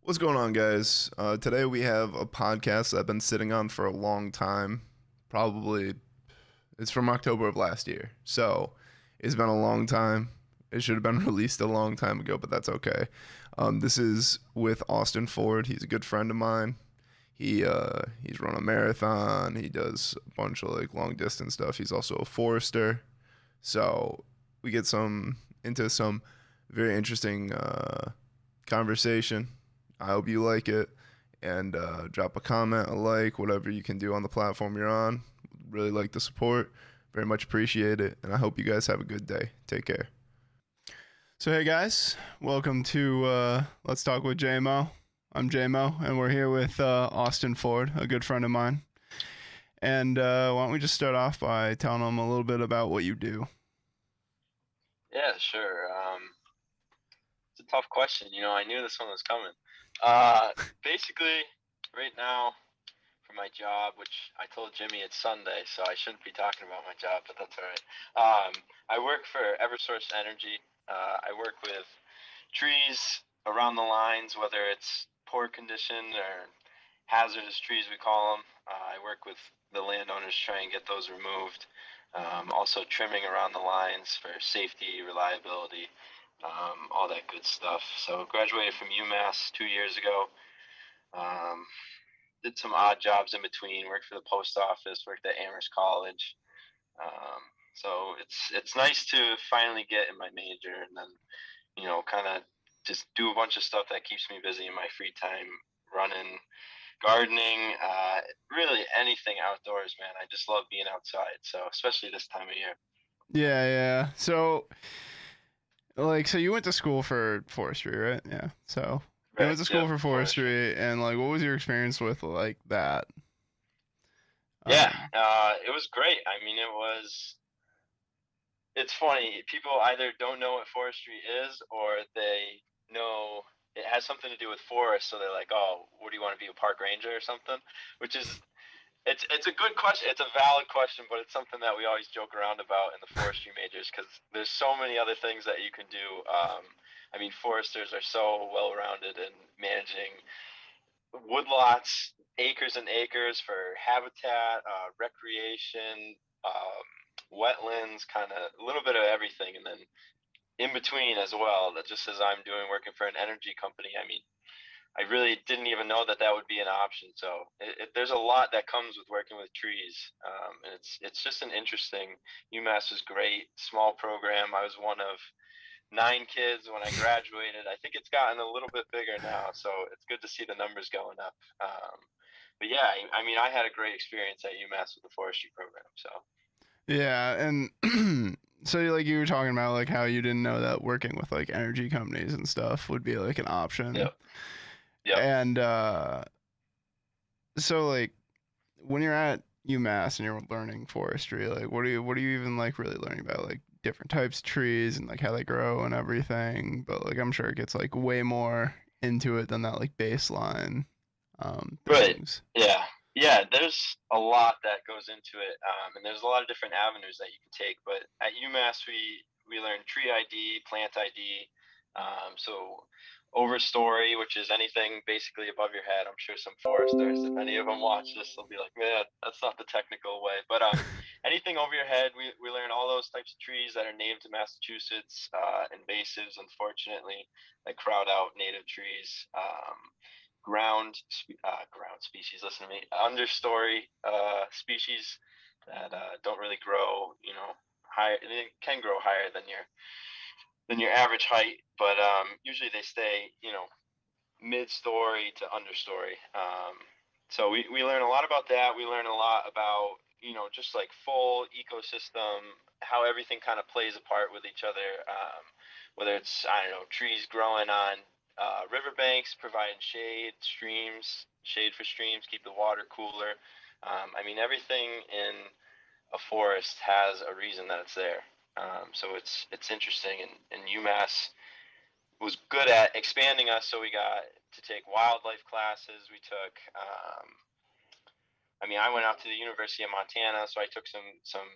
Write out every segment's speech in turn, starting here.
What's going on, guys? Today we have a podcast that I've been sitting on for a long time. Probably it's from October of last year. So it's been a long time. It should have been released a long time ago, but that's okay. This is with Austin Ford. He's a good friend of mine. He's run a marathon. He does a bunch of like long distance stuff. He's also a forester. So we get some into some very interesting conversation. I hope you like it, and drop a comment, a like, whatever you can do on the platform you're on. Really like the support. Very much appreciate it, and I hope you guys have a good day. Take care. So hey guys, welcome to Let's Talk with JMO. I'm JMO, and we're here with Austin Ford, a good friend of mine. And why don't we just start off by telling them a little bit about what you do? Yeah, sure. It's a tough question. I knew this one was coming. Basically, right now, for my job, which I told Jimmy it's Sunday, so I shouldn't be talking about my job, but that's all right. I work for EverSource Energy. I work with trees around the lines, whether it's poor condition or hazardous trees, we call them. I work with the landowners to try and get those removed. Also trimming around the lines for safety, reliability, all that good stuff. So graduated from UMass 2 years ago. Um, did some odd jobs in between. Worked for the post office. Worked at Amherst College. Um, so it's nice to finally get in my major and then kind of just do a bunch of stuff that keeps me busy in my free time, running, gardening, really anything outdoors, man. I just love being outside. So especially this time of year. Yeah. So you went to school for forestry, right? Yeah. So you went Right. to school Yep. for Forestry. forestry, and like, what was your experience with like that? Yeah. Um, It was great. I mean, it's funny. People either don't know what forestry is or they know it has something to do with forest. So they're like, oh, what do you want to be, a park ranger or something? Which is it's a good question. It's a valid question, but it's something that we always joke around about in the forestry majors because there's so many other things that you can do. I mean, foresters are so well rounded in managing woodlots, acres and acres for habitat, recreation, wetlands, kind of a little bit of everything, and then in between as well. That just as I'm doing working for an energy company. I mean, I really didn't even know that that would be an option. So there's a lot that comes with working with trees, and it's just an interesting. UMass was great, small program. I was one of 9 kids when I graduated. I think it's gotten a little bit bigger now, so it's good to see the numbers going up. But yeah, I mean, I had a great experience at UMass with the forestry program. So yeah, and so like you were talking about like how you didn't know that working with like energy companies and stuff would be like an option, yep, yep. and so like when you're at UMass and you're learning forestry, like what are you even like really learning about like different types of trees and like how they grow and everything? But like I'm sure it gets like way more into it than that like baseline Right. things. Yeah. Yeah. There's a lot that goes into it, and there's a lot of different avenues that you can take. But at UMass, we learn tree ID, plant ID. So overstory, which is anything basically above your head. I'm sure some foresters, if any of them watch this, they'll be like, "Man, that's not the technical way." But anything over your head, we learn all those types of trees that are native to Massachusetts, invasives, unfortunately, that crowd out native trees. Ground species. Listen to me. Understory species that don't really grow. Higher. They can grow higher than your average height, but usually they stay mid-story to understory. So we learn a lot about that. We learn a lot about just like full ecosystem, how everything kind of plays a part with each other. Whether it's, I don't know, trees growing on riverbanks, providing shade for streams, keep the water cooler. I mean, everything in a forest has a reason that it's there. So it's interesting, and UMass was good at expanding us. So we got to take wildlife classes. We took. I mean, I went out to the University of Montana, so I took some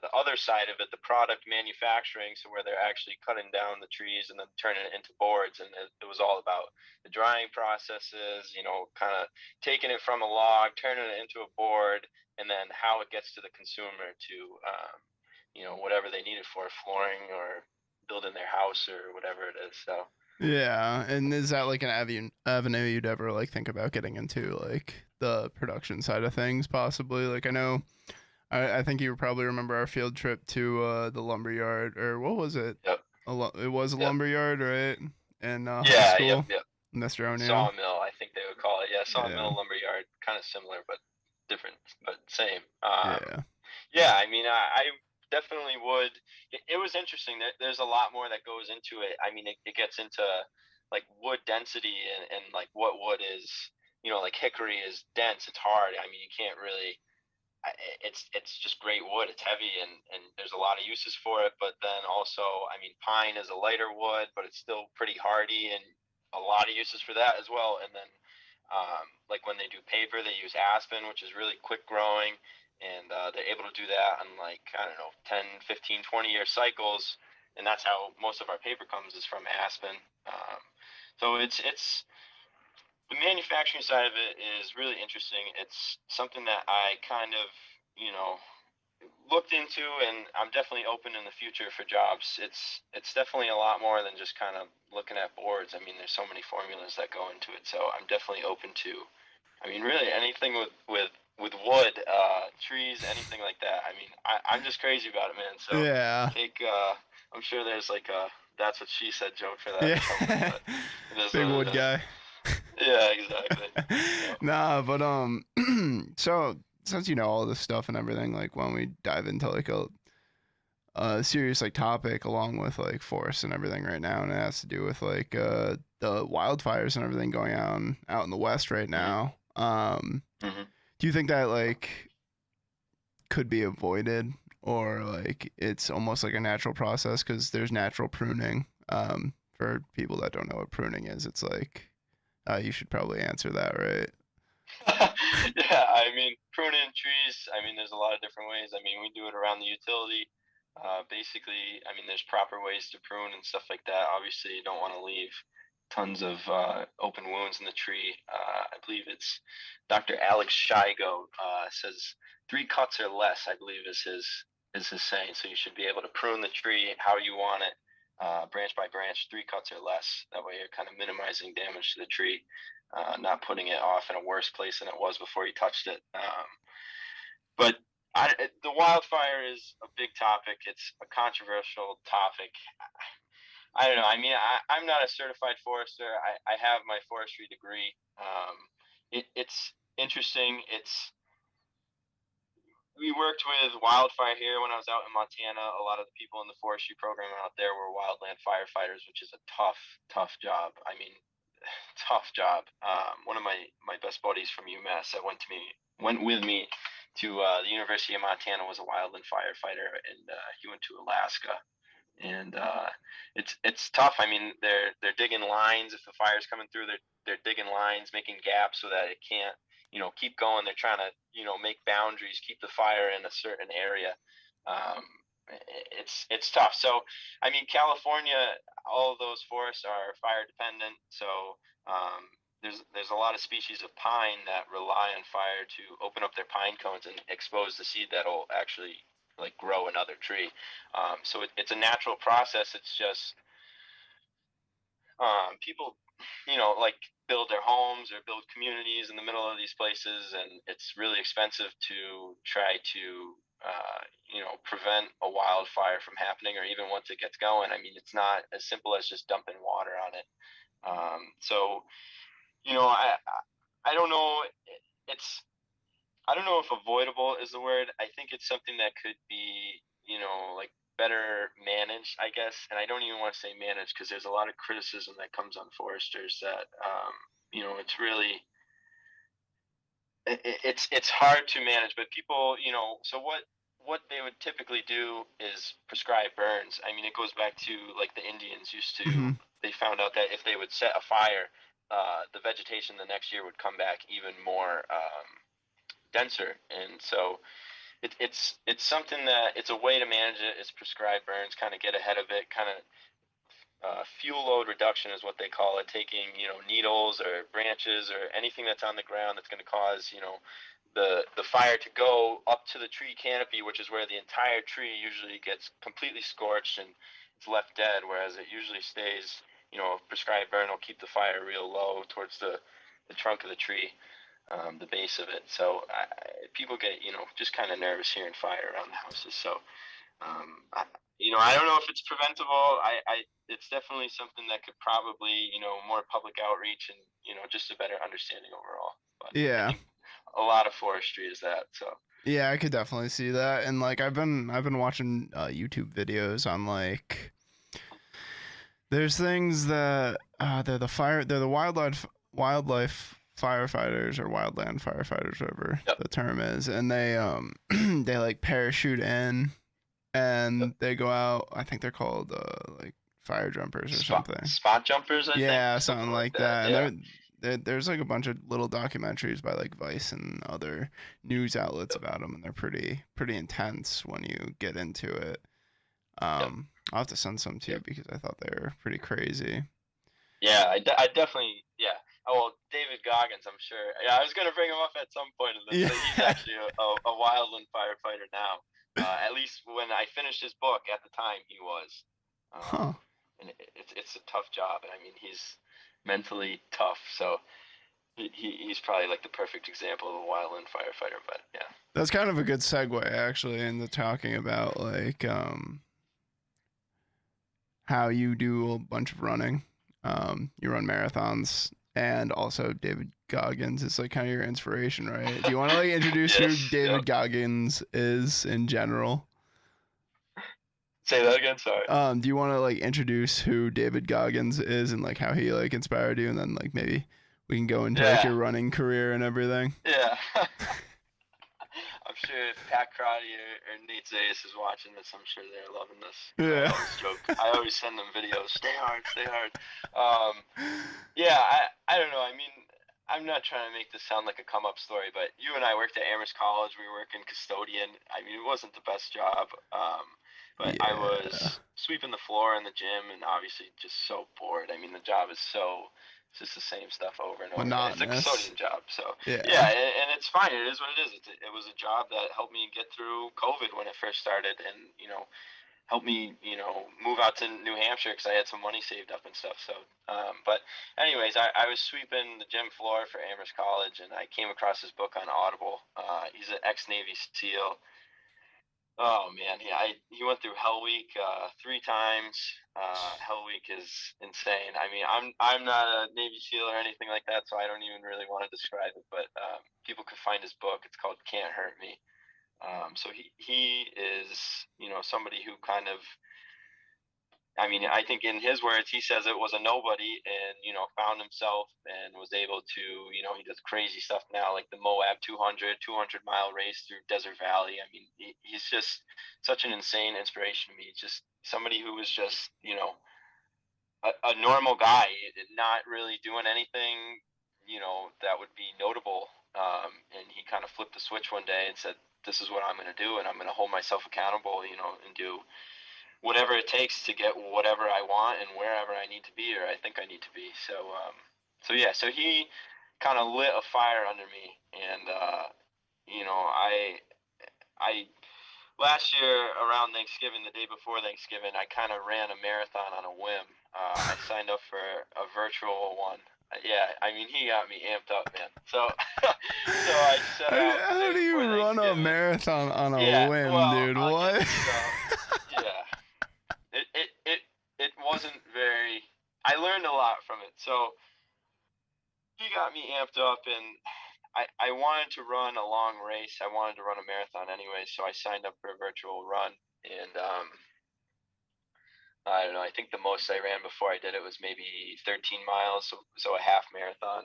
the other side of it, the product manufacturing, so where they're actually cutting down the trees and then turning it into boards, and it was all about the drying processes, kind of taking it from a log, turning it into a board, and then how it gets to the consumer to, whatever they need it for, flooring or building their house or whatever it is. So Yeah, and is that like an avenue you'd ever like think about getting into, like the production side of things, possibly? Like I know, I think you probably remember our field trip to the lumber yard, or what was it? yep, It was a yep, lumber yard, right? In high yeah, yep, school, yep. Mr. O'Neill. Sawmill, I think they would call it. Yeah, Yeah, sawmill, lumberyard, kind of similar but different, but same. yeah. Yeah, I mean, I definitely would. It was interesting. There's a lot more that goes into it. I mean, it gets into like wood density and like what wood is. Like hickory is dense. It's hard. I mean, you can't really. It's just great wood. It's heavy and there's a lot of uses for it. But then also, I mean, pine is a lighter wood, but it's still pretty hardy and a lot of uses for that as well. And then like when they do paper, they use aspen, which is really quick growing, and they're able to do that on like, I don't know, 10, 15, 20-year cycles. And that's how most of our paper comes, is from aspen. So it's the manufacturing side of it is really interesting. It's something that I kind of, you know, looked into, and I'm definitely open in the future for jobs. It's definitely a lot more than just kind of looking at boards. I mean, there's so many formulas that go into it. So I'm definitely open to, I mean, really anything with wood, trees, anything like that. I mean, I'm just crazy about it, man. So Yeah. take, I'm sure there's like a that's what she said joke for that or something, Yeah. but it is Big what wood it is. guy. Yeah, exactly. Yep. Nah, but so since you know all this stuff and everything, like when we dive into like a serious like topic along with like forests and everything right now, and it has to do with like the wildfires and everything going on out in the west right Mhm. now. Mhm. Do you think that like could be avoided, or like it's almost like a natural process because there's natural pruning? For people that don't know what pruning is, it's like you should probably answer that, right? Yeah, I mean, pruning trees, I mean, there's a lot of different ways. I mean, we do it around the utility. Basically, I mean, there's proper ways to prune and stuff like that. Obviously, you don't want to leave tons of open wounds in the tree. I believe it's Dr. Alex Shigo says 3 cuts or less, I believe is his saying. So you should be able to prune the tree how you want it, branch by branch, 3 cuts or less. That way, you're kind of minimizing damage to the tree, not putting it off in a worse place than it was before you touched it. But the wildfire is a big topic. It's a controversial topic. I don't know. I mean, I'm not a certified forester. I have my forestry degree. It's interesting. We worked with wildfire here when I was out in Montana. A lot of the people in the forestry program out there were wildland firefighters, which is a tough job. I mean, tough job. One of my best buddies from UMass that went with me to the University of Montana was a wildland firefighter, and he went to Alaska. And it's tough. I mean, they're digging lines. If the fire's coming through, they're digging lines, making gaps so that it can't, keep going. They're trying to, make boundaries, keep the fire in a certain area. Um, it's tough. So, I mean, California, all of those forests are fire dependent. So there's a lot of species of pine that rely on fire to open up their pine cones and expose the seed that'll actually like grow another tree. So it's a natural process. It's just people, like build their homes or build communities in the middle of these places, and it's really expensive to try to, prevent a wildfire from happening, or even once it gets going. I mean, it's not as simple as just dumping water on it. So, I don't know. It's I don't know if avoidable is the word. I think it's something that could be, like better managed, I guess. And I don't even want to say managed because there's a lot of criticism that comes on foresters that, it's really, it's hard to manage. But people, so what they would typically do is prescribe burns. I mean, it goes back to like the Indians used to. Hmm. They found out that if they would set a fire, the vegetation the next year would come back even more denser, and so it's something that it's a way to manage it. It's prescribed burns, kind of get ahead of it, kind of fuel load reduction is what they call it, taking needles or branches or anything that's on the ground that's going to cause the fire to go up to the tree canopy, which is where the entire tree usually gets completely scorched and it's left dead, whereas it usually stays, prescribed burn will keep the fire real low towards the trunk of the tree, the base of it. So people get just kind of nervous hearing fire around the houses. So I don't know if it's preventable. It's definitely something that could probably, more public outreach and, just a better understanding overall. But I Yeah. think a lot of forestry is that. So Yeah, I could definitely see that. And like I've been watching YouTube videos on like there's things that they're the wildlife firefighters or wildland firefighters, whatever Yep. the term is, and they they like parachute in and they go out. I think they're called like fire jumpers or something. Spot jumpers, I think. Yeah, something like that. Yeah. And there's like a bunch of little documentaries by like Vice and other news outlets about them, and they're pretty intense when you get into it. I'll have to send some to you because I thought they were pretty crazy. Yeah, I definitely, yeah. Oh, well, David Goggins, I'm sure. Yeah, I was going to bring him up at some point in this. Yeah. He's actually a wildland firefighter now. At least when I finished his book, at the time he was. Huh. And it's a tough job, and I mean he's mentally tough, so he's probably like the perfect example of a wildland firefighter. But yeah, That's kind of a good segue actually into talking about like how you do a bunch of running. You run marathons, and also David Goggins is like kind of your inspiration, right? Do you want to like introduce Yes, who David Goggins is in general? Say that again. Sorry. Do you want to like introduce who David Goggins is and like how he like inspired you, and then like maybe we can go into like your running career and everything? Yeah. I'm sure if Pat Crotty or Nate Zayas is watching this, I'm sure they're loving this. Yeah. I always send them videos. Stay hard, stay hard. Yeah, I don't know. I mean, I'm not trying to make this sound like a come up story, but you and I worked at Amherst College. We were working custodian. I mean, it wasn't the best job. But I was sweeping the floor in the gym and obviously just so bored. I mean, the job is it's just the same stuff over and over. Monotonous. It's a custodian job. So, yeah, and it's fine. It is what it is. It was a job that helped me get through COVID when it first started and, helped me, move out to New Hampshire because I had some money saved up and stuff. So, but anyways, I was sweeping the gym floor for Amherst College and I came across his book on Audible. He's an ex-Navy SEAL. Oh man, he went through Hell Week 3 times. Hell Week is insane. I mean, I'm not a Navy SEAL or anything like that, so I don't even really want to describe it. But people can find his book. It's called Can't Hurt Me. So he is somebody who kind of, I mean, I think in his words, he says it was a nobody and, found himself and was able to, he does crazy stuff now, like the Moab 200-mile race through Desert Valley. I mean, he's just such an insane inspiration to me. Just somebody who was just, a normal guy, not really doing anything, that would be notable. And he kind of flipped the switch one day and said, this is what I'm going to do. And I'm going to hold myself accountable, and do whatever it takes to get whatever I want and wherever I need to be or I think I need to be. So he kind of lit a fire under me, and I last year around Thanksgiving, the day before Thanksgiving, I kind of ran a marathon on a whim. I signed up for a virtual one. Yeah, I mean, he got me amped up, man. So I set out. How do you run a marathon on a whim, dude? What? Yeah. It wasn't very. I learned a lot from it. So he got me amped up, and I wanted to run a long race. I wanted to run a marathon anyway, so I signed up for a virtual run, and I don't know. I think the most I ran before I did it was maybe 13 miles, so a half marathon.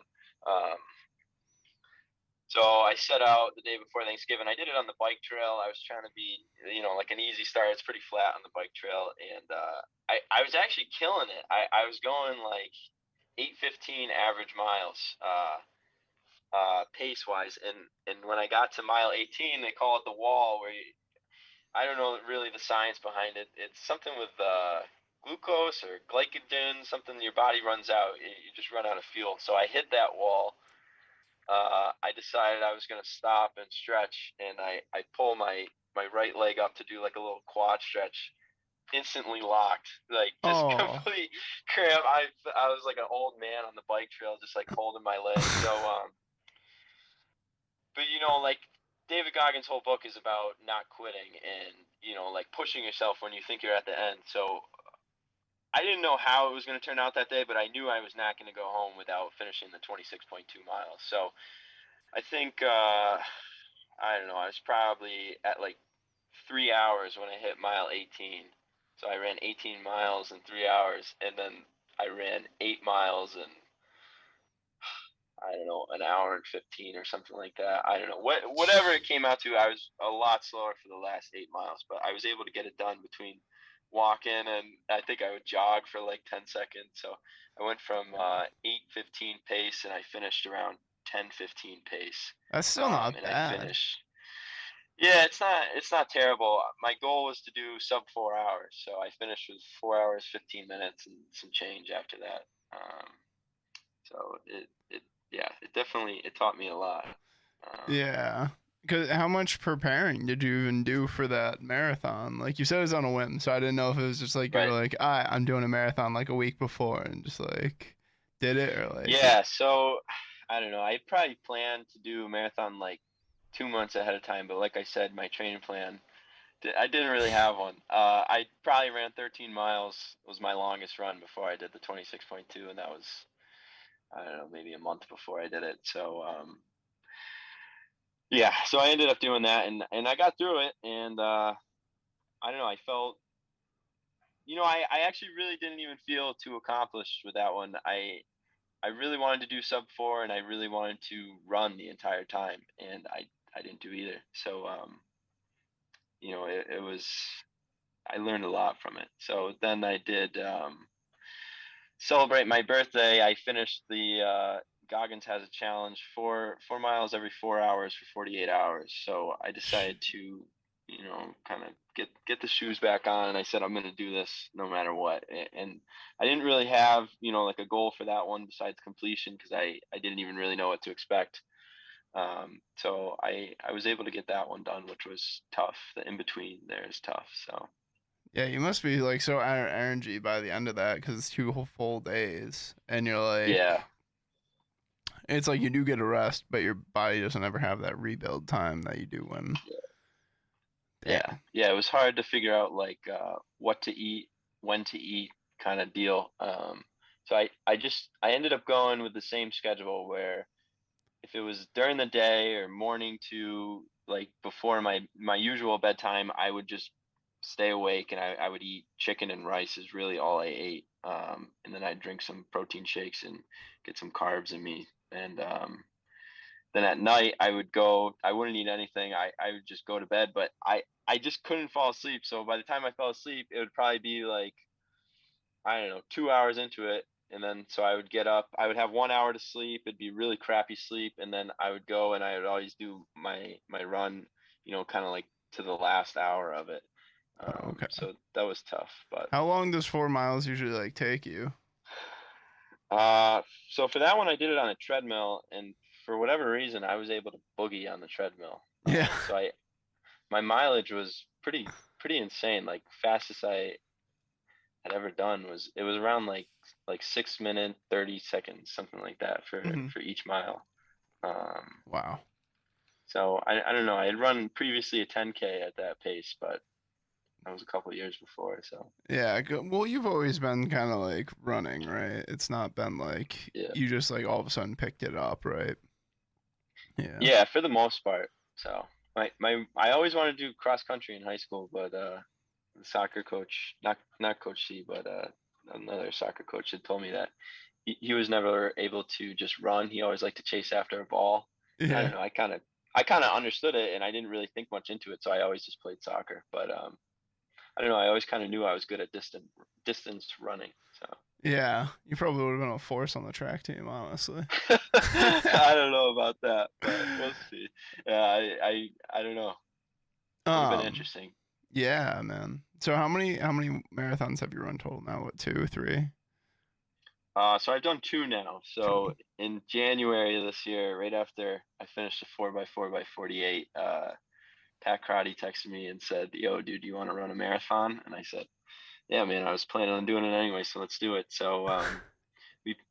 So I set out the day before Thanksgiving. I did it on the bike trail. I was trying to be, like an easy start. It's pretty flat on the bike trail, and I was actually killing it. I was going like 8:15 average miles. pace wise. And when I got to mile 18, they call it the wall, where I don't know really the science behind it. It's something with glucose or glycogen, something your body runs out. You just run out of fuel. So I hit that wall. I decided I was going to stop and stretch, and I pull my right leg up to do like a little quad stretch. Instantly locked, like just Oh. complete cramp. I was like an old man on the bike trail, just like holding my leg. So but like David Goggins' whole book is about not quitting and like pushing yourself when you think you're at the end. So I didn't know how it was going to turn out that day, but I knew I was not going to go home without finishing the 26.2 miles. So I think I don't know, I was probably at like 3 hours when I hit mile 18. So I ran 18 miles in 3 hours, and then I ran 8 miles in, I don't know, an hour and 15 or something like that. I don't know. Whatever it came out to, I was a lot slower for the last 8 miles, but I was able to get it done between walking and I think I would jog for like 10 seconds. So I went from 8:15 pace and I finished around 10:15 pace. That's still not And bad. I finished. Yeah, it's not terrible. My goal was to do sub 4 hours, so I finished with 4 hours 15 minutes and some change after that. So it definitely it taught me a lot. Yeah. Cause how much preparing did you even do for that marathon? Like you said, it was on a whim, so I didn't know if it was just like you Right. were like, I'm doing a marathon like a week before, and just like did it, or like. Yeah, so I don't know. I probably planned to do a marathon like 2 months ahead of time, but like I said, my training plan, I didn't really have one. I probably ran 13 miles was my longest run before I did the 26.2, and that was, I don't know, maybe a month before I did it. So yeah, so I ended up doing that, and I got through it, and I don't know, I felt, I actually really didn't even feel too accomplished with that one. I really wanted to do sub 4, and I really wanted to run the entire time, and I didn't do either. So it was, I learned a lot from it. So then I did celebrate my birthday. I finished the Goggins has a challenge, 4 miles every 4 hours for 48 hours. So I decided to, kind of get the shoes back on, and I said I'm going to do this no matter what. And I didn't really have, like a goal for that one besides completion, because I didn't even really know what to expect. So I was able to get that one done, which was tough. The in between there is tough. So Yeah, you must be like so out of energy by the end of that because it's 2 full days, and you're like, yeah. it's like you do get a rest, but your body doesn't ever have that rebuild time that you do when. Yeah, it was hard to figure out like what to eat, when to eat, kind of deal. So I ended up going with the same schedule, where if it was during the day or morning to like before my usual bedtime, I would just stay awake, and I would eat chicken and rice is really all I ate. And then I'd drink some protein shakes and get some carbs in me. And then at night I wouldn't eat anything. I would just go to bed, but I just couldn't fall asleep. So by the time I fell asleep, it would probably be like, I don't know, 2 hours into it. And then so I would get up, I would have 1 hour to sleep. It'd be really crappy sleep. And then I would go and I would always do my run, kind of like to the last hour of it. Oh, okay. So that was tough, but How long does 4 miles usually like take you? so for that one, I did it on a treadmill, and for whatever reason, I was able to boogie on the treadmill. Yeah. So my mileage was pretty insane. Like fastest I had ever done was around like 6 minute 30 seconds, something like that for each mile. Wow. So I don't know. I had run previously a 10K at that pace, but that was a couple of years before. So Yeah. Well, you've always been kind of like running, right? It's not been like yeah, you just like all of a sudden picked it up, right? Yeah. yeah, for the most part. So I always wanted to do cross country in high school, but the soccer coach, not Coach C, but another soccer coach had told me that he was never able to just run. He always liked to chase after a ball. I Yeah. don't know. I kind of understood it, and I didn't really think much into it, so I always just played soccer. But I don't know. I always kind of knew I was good at distance running. So Yeah, you probably would have been a force on the track team, honestly. I don't know about that, but we'll see. Yeah, I don't know. Would have been um, interesting. yeah, man. So how many marathons have you run total now? What, 2, 3? So I've done two now. 2. So in January of this year, right after I finished the 4x4x48, Pat Crotty texted me and said, "Yo, dude, do you want to run a marathon?" And I said, "Yeah, man, I was planning on doing it anyway, so let's do it." So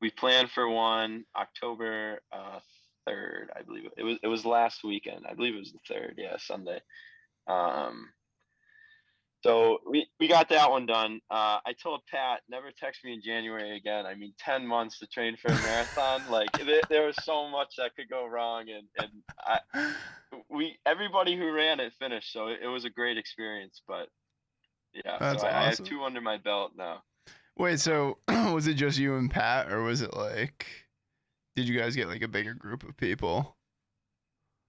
we planned for one October 3rd, I believe it was last weekend. I believe it was the 3rd, yeah, Sunday. Um, so we got that one done. I told Pat, never text me in January again. I mean, 10 months to train for a marathon. Like there was so much that could go wrong, and everybody who ran it finished, so it was a great experience. But yeah, so That's I have awesome. 2 under my belt now. Wait, so was it just you and Pat, or was it like, did you guys get like a bigger group of people?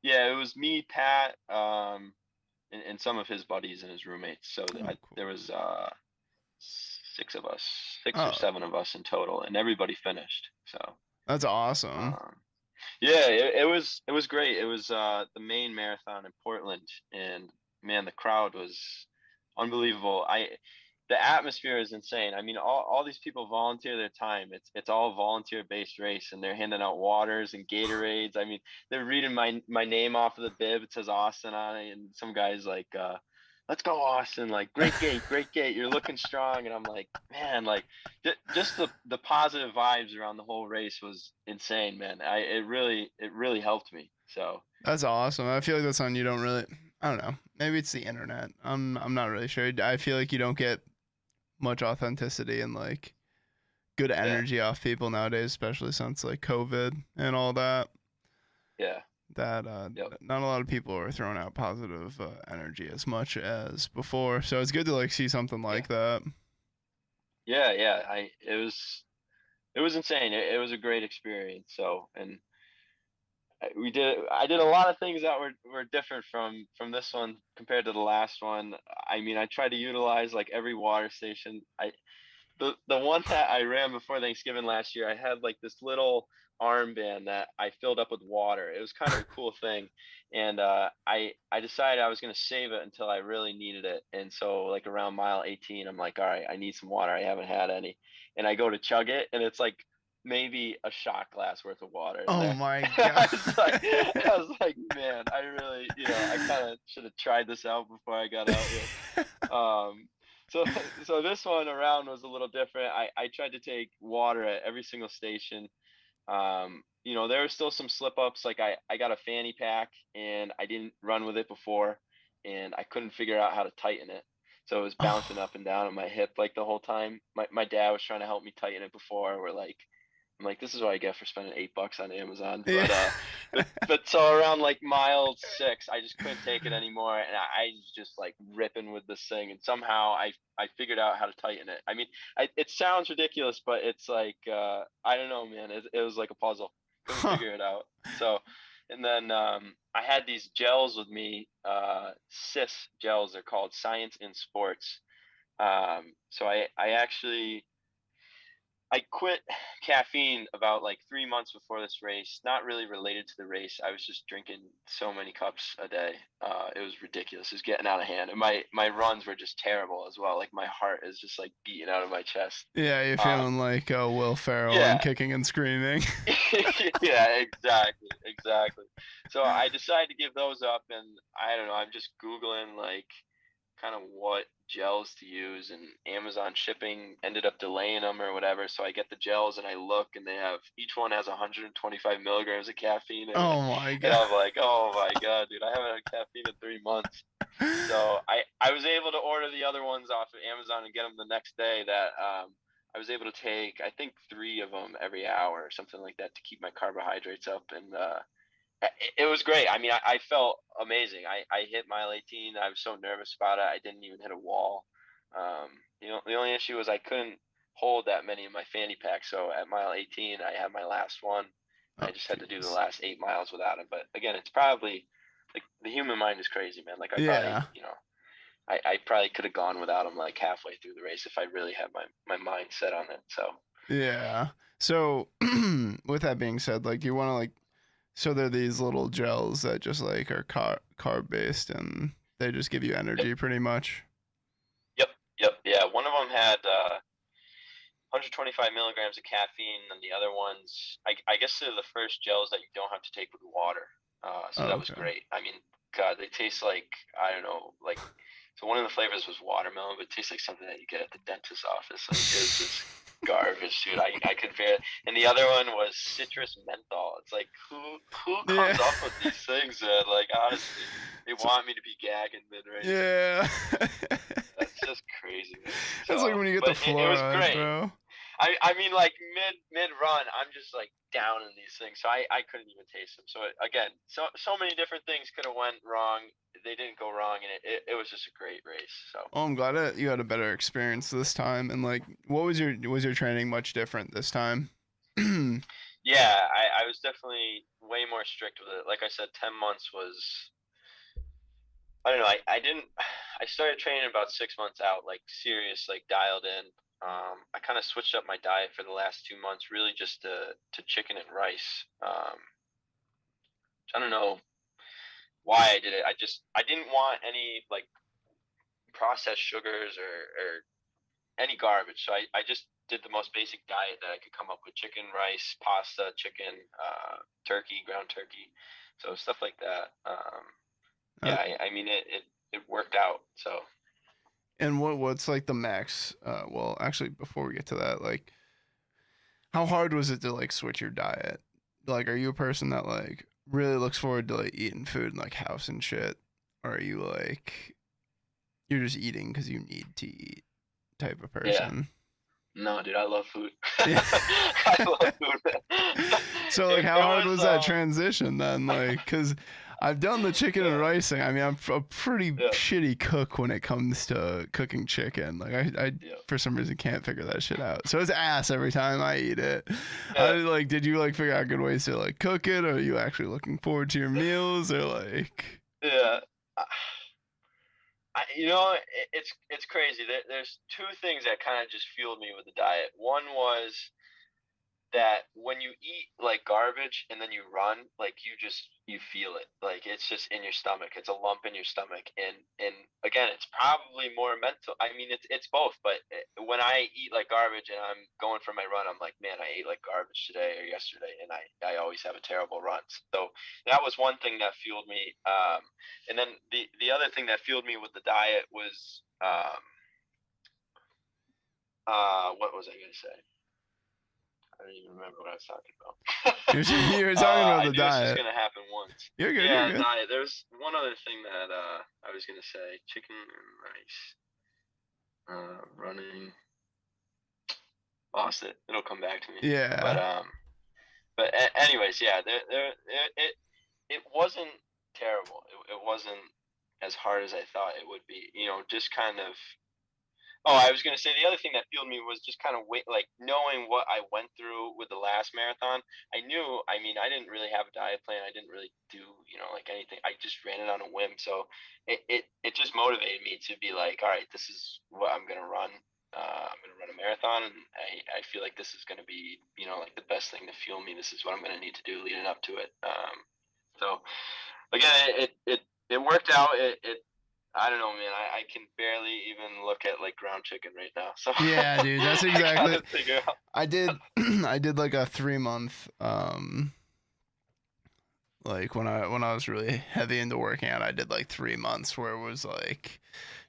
Yeah, it was me, Pat, and some of his buddies and his roommates. So Oh, there cool. was 6 of us, 6 or Oh, 7 of us in total, and everybody finished. So that's awesome. um, yeah, it was great. It was the main marathon in Portland, and man, the crowd was unbelievable. The atmosphere is insane. I mean, all these people volunteer their time. It's all a volunteer based race, and they're handing out waters and Gatorades. I mean, they're reading my name off of the bib. It says Austin on it, and some guys like, "Let's go, Austin!" Like, great gate. You're looking strong, and I'm like, man, like just the positive vibes around the whole race was insane, man. It really helped me. So That's awesome. I feel like that's something you don't really. I don't know. Maybe it's the internet. I'm not really sure. I feel like you don't get much authenticity and like good yeah, energy off people nowadays, especially since like COVID and all that. yeah, That yep, not a lot of people are throwing out positive energy as much as before. So it's good to like see something yeah, like that. yeah. It was insane. It was a great experience. So, and I did a lot of things that were different from this one compared to the last one. I mean, I tried to utilize like every water station. The one that I ran before Thanksgiving last year, I had like this little armband that I filled up with water. It was kind of a cool thing, and I decided I was gonna save it until I really needed it. And so like around mile 18, I'm like, all right, I need some water. I haven't had any, and I go to chug it, and it's like maybe a shot glass worth of water in Oh there. my god. I was like, man, I really, I kind of should have tried this out before I got out here. Um, so so this one around was a little different. I tried to take water at every single station. There were still some slip ups. Like I got a fanny pack and I didn't run with it before, and I couldn't figure out how to tighten it. So it was bouncing Oh. up and down on my hip like the whole time. My dad was trying to help me tighten it before. I'm like, this is what I get for spending $8 on Amazon. Yeah. But so around like mile 6, I just couldn't take it anymore, and I was just like ripping with this thing, and somehow I figured out how to tighten it. I mean, it sounds ridiculous, but it's like I don't know, man. It was like a puzzle. Couldn't Huh. figure it out. So, and then I had these gels with me, CIS gels. They're called Science in Sports. So I quit caffeine about like 3 months before this race. Not really related to the race. I was just drinking so many cups a day. It was ridiculous. It was getting out of hand, and my runs were just terrible as well. Like my heart is just like beating out of my chest. Yeah, you're Um, feeling like Will Ferrell and yeah, kicking and screaming. yeah, exactly. So I decided to give those up, and I don't know. I'm just googling like kind of what gels to use, and Amazon shipping ended up delaying them or whatever. So I get the gels and I look, and they have each one has 125 milligrams of caffeine in it, Oh my and god. I'm like, oh my god, dude, I haven't had caffeine in 3 months. So I was able to order the other ones off of Amazon and get them the next day. That I was able to take, I think, 3 of them every hour or something like that to keep my carbohydrates up, and it was great. I mean, I felt amazing. I hit mile 18. I was so nervous about it. I didn't even hit a wall. The only issue was I couldn't hold that many in my fanny pack. So at mile 18, I had my last one. Oh I just had to do the jeez. last 8 miles without it. But again, it's probably like the human mind is crazy, man. Like I probably, Yeah. I probably could have gone without him like halfway through the race if I really had my mind set on it. So Yeah. So, with that being said, like, you want to like, so there are these little gels that just like are carb based and they just give you Yep, energy pretty much. yep, yep. Yeah, one of them had 125 milligrams of caffeine, and the other ones, I guess they're the first gels that you don't have to take with water. So that was Okay. great. I mean, God, they taste like, I don't know, like, so one of the flavors was watermelon, but it tastes like something that you get at the dentist's office. Like, it was just garbage, dude. I could bear it. And the other one was citrus menthol. It's like, who Yeah. comes up with these things, man? Like, honestly, they So- want me to be gagging mid-race. yeah. That's just crazy, man. That's like So, when you get the but it was fluoride, great. bro. I mean, like mid run, I'm just like down in these things, so I couldn't even taste them. So again, so many different things could have went wrong. They didn't go wrong, and it was just a great race. So Oh, I'm glad that you had a better experience this time. And like, what was your training much different this time? yeah, I was definitely way more strict with it. Like I said, 10 months was, I don't know. I didn't. I started training about 6 months out, like serious, like dialed in. I kind of switched up my diet for the last 2 months, really just to chicken and rice. I don't know why I did it. I didn't want any like processed sugars or any garbage. So I just did the most basic diet that I could come up with: chicken, rice, pasta, chicken, turkey, ground turkey, so stuff like that. Uh, Yeah, I mean it worked out. So and what's like the max? Well, actually, before we get to that, like, how hard was it to like switch your diet? Like, are you a person that like really looks forward to like eating food in like house and shit, or are you like you're just eating because you need to eat type of yeah, person? no, dude, I love food. Yeah. I love food. So like, It how hard was that was transition then? Like, cause I've done the chicken and yeah, rice thing. I mean, I'm a pretty yeah, shitty cook when it comes to cooking chicken. Like, I yeah, for some reason can't figure that shit out. So it's ass every time I eat it. yeah. Like, did you like figure out good ways to like cook it? Or are you actually looking forward to your meals? Or like, Yeah. It's crazy. There's two things that kind of just fueled me with the diet. One was that when you eat like garbage and then you run, like you feel it. Like it's just in your stomach. It's a lump in your stomach. And again, it's probably more mental. I mean, it's both. But when I eat like garbage and I'm going for my run, I'm like, man, I ate like garbage today or yesterday, and I always have a terrible run. So that was one thing that fueled me. And then the other thing that fueled me with the diet was what was I gonna say? I don't even remember what I was talking about. you were talking about I the knew this was diet. gonna happen once. You're good. Yeah, You're good. diet. There's one other thing that I was gonna say: chicken and rice. Running. Lost it. It'll come back to me. Yeah. Anyways, yeah. It wasn't terrible. It wasn't as hard as I thought it would be. You know, just kind of. Oh, I was gonna say the other thing that fueled me was just kind of like knowing what I went through with the last marathon. I knew, I mean, I didn't really have a diet plan. I didn't really do, like anything. I just ran it on a whim. So it just motivated me to be like, all right, this is what I'm gonna run. I'm gonna run a marathon, and I feel like this is gonna be, like the best thing to fuel me. This is what I'm gonna need to do leading up to it. So again, it worked out. It I don't know, man. I can barely even look at like ground chicken right now. So Yeah, dude. That's I exactly. gotta figure out. I did. I did like a 3 month. Like when I was really heavy into working out, I did like 3 months where it was like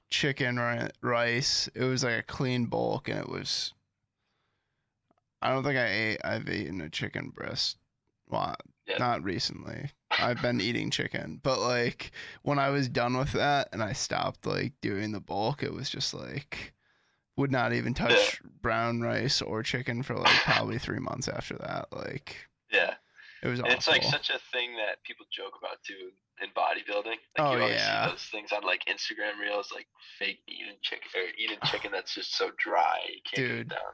chicken rice. It was like a clean bulk, and it was. I don't think I've eaten a chicken breast. Well, Yeah, not recently. I've been eating chicken, but like when I was done with that and I stopped like doing the bulk, it was just like would not even yeah, touch brown rice or chicken for like probably 3 months after that. Like yeah. it was And it's like awful. such a thing that people joke about too in bodybuilding. Like Oh you always see yeah, those things on like Instagram reels, like fake eating chicken or eating chicken that's just so dry you can't get it dude. down.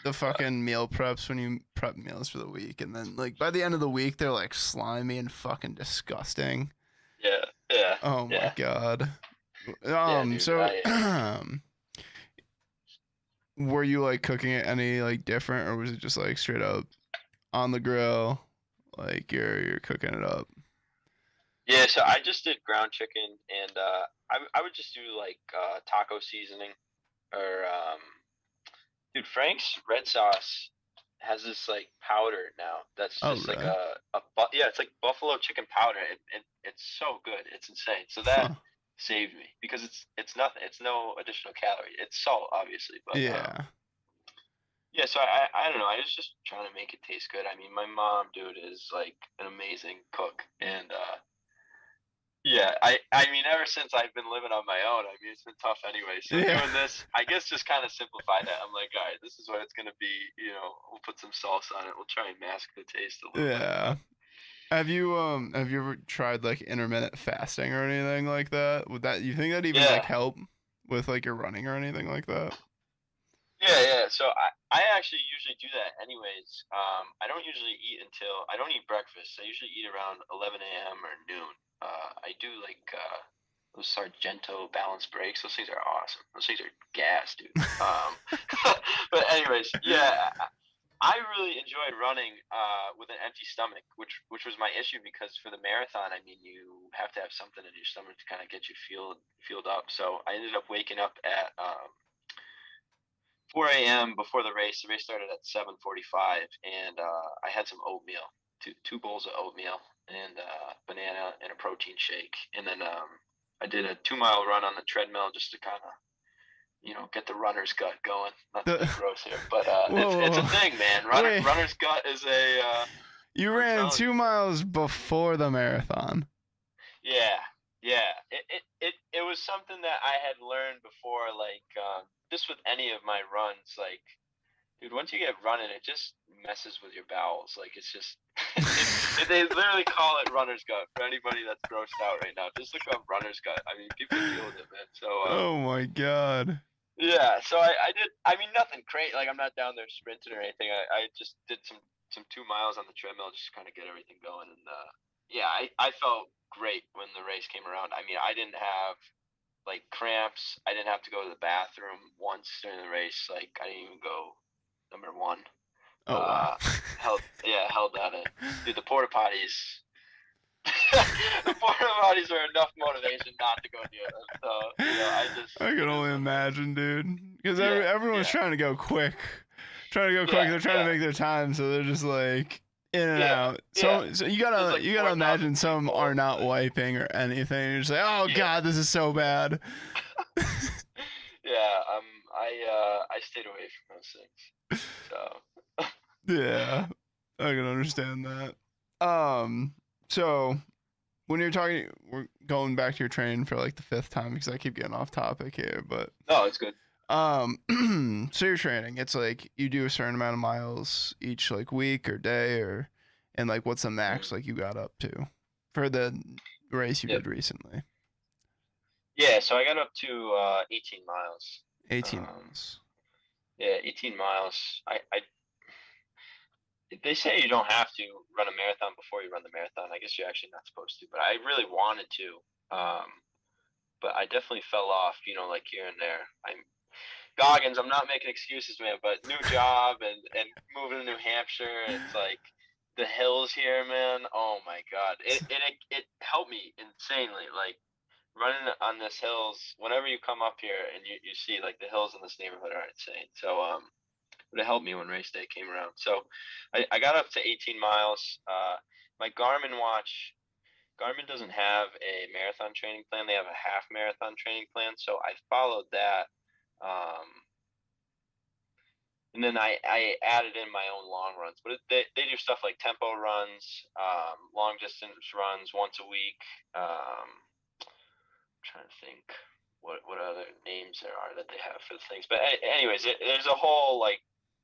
The fucking meal preps when you prep meals for the week, and then like by the end of the week they're like slimy and fucking disgusting. Yeah, yeah, Oh my yeah, god. yeah, dude. So were you like cooking it any like different, or was it just like straight up on the grill, like you're cooking it up? Yeah, so I just did ground chicken, and I would just do like taco seasoning or dude, Frank's red sauce has this like powder now that's Oh, just like really? yeah, it's like buffalo chicken powder. It's so good, it's insane. So that Huh. saved me because it's nothing. It's no additional calorie. It's salt, obviously, but Yeah. yeah. So I don't know. I was just trying to make it taste good. I mean, my mom, dude, is like an amazing cook, and yeah, I mean, ever since I've been living on my own, I mean, it's been tough anyway. So Yeah. doing this, I guess, just kind of simplified it. I'm like, all right, this is what it's gonna be. You know, we'll put some sauce on it. We'll try and mask the taste a little bit. Yeah. But Have you ever tried like intermittent fasting or anything like that? Would that you think that even like yeah, help with like your running or anything like that? yeah. So I actually usually do that anyways. I don't usually eat until I don't eat breakfast. I usually eat around 11 a.m. or noon. I do like those Sargento balanced breaks. Those things are awesome. Those things are gas, dude. But anyways, yeah, I really enjoyed running with an empty stomach, which was my issue because for the marathon, I mean, you have to have something in your stomach to kind of get you fueled up. So I ended up waking up at 4 a.m. before the race. The race started at 7:45, and I had some oatmeal, two bowls of oatmeal, and banana and a protein shake, and then I did a 2 mile run on the treadmill just to kind of get the runner's gut going. Not to The, be gross here, but whoa, it's whoa, a whoa. thing, man. Wait, Runner's gut is a you I'm ran telling you, two man. miles before the marathon. Yeah, yeah. It was something that I had learned before, like just with any of my runs, like dude, once you get running, it just messes with your bowels. Like it's just, they literally call it runner's gut for anybody that's grossed out right now. Just look up runner's gut. I mean, people deal with it, man. So Oh my god. yeah, so I did. I mean, nothing crazy. Like I'm not down there sprinting or anything. I just did some 2 miles on the treadmill just to kind of get everything going, and yeah, I felt great when the race came around. I mean, I didn't have like cramps. I didn't have to go to the bathroom once during the race. Like I didn't even go number one. Oh wow. Held that in. Dude, the porta potties. The porta potties are enough motivation not to go near them. So I just I can it is only what it is. imagine, dude. Because Yeah, everyone's yeah, trying to go quick. Trying to go quick. yeah, They're trying to yeah, make their time, so they're just like in and yeah, out. yeah. So There's like you gotta 4,000 imagine some people. are not Like, wiping or anything. You're just like, oh yeah, god, this is so bad. yeah. I stayed away from those things. So Yeah, I can understand that. So when you're talking, we're going back to your training for like the fifth time because I keep getting off topic here, but no, it's good. so you're training. It's like you do a certain amount of miles each like week or day or, and like what's the max Mm. like you got up to for the race you Yep. did recently? Yeah, so I got up to 18 miles. 18 Um, miles. yeah, 18 miles. I they say you don't have to run a marathon before you run the marathon. I guess you're actually not supposed to, but I really wanted to. But I definitely fell off, like here and there. I'm Goggins. I'm not making excuses, man, but new job and moving to New Hampshire. It's like the hills here, man. Oh my God, it helped me insanely. Like running on this hills. Whenever you come up here and you see like the hills in this neighborhood are insane. So but it helped me when race day came around. So I got up to 18 miles. My Garmin watch, Garmin doesn't have a marathon training plan. They have a half marathon training plan. So I followed that. Um, and then I added in my own long runs. But they do stuff like tempo runs, long distance runs once a week. I'm trying to think what other names there are that they have for the things. But anyways, there's a whole like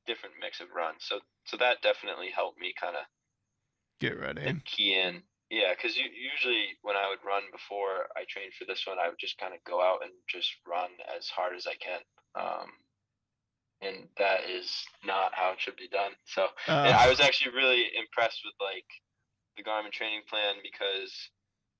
different mix of runs. So that definitely helped me kind of Get ready. key in. Yeah, because usually when I would run before I trained for this one, I would just kind of go out and just run as hard as I can. And that is not how it should be done. So and Uh, I was actually really impressed with like the Garmin training plan because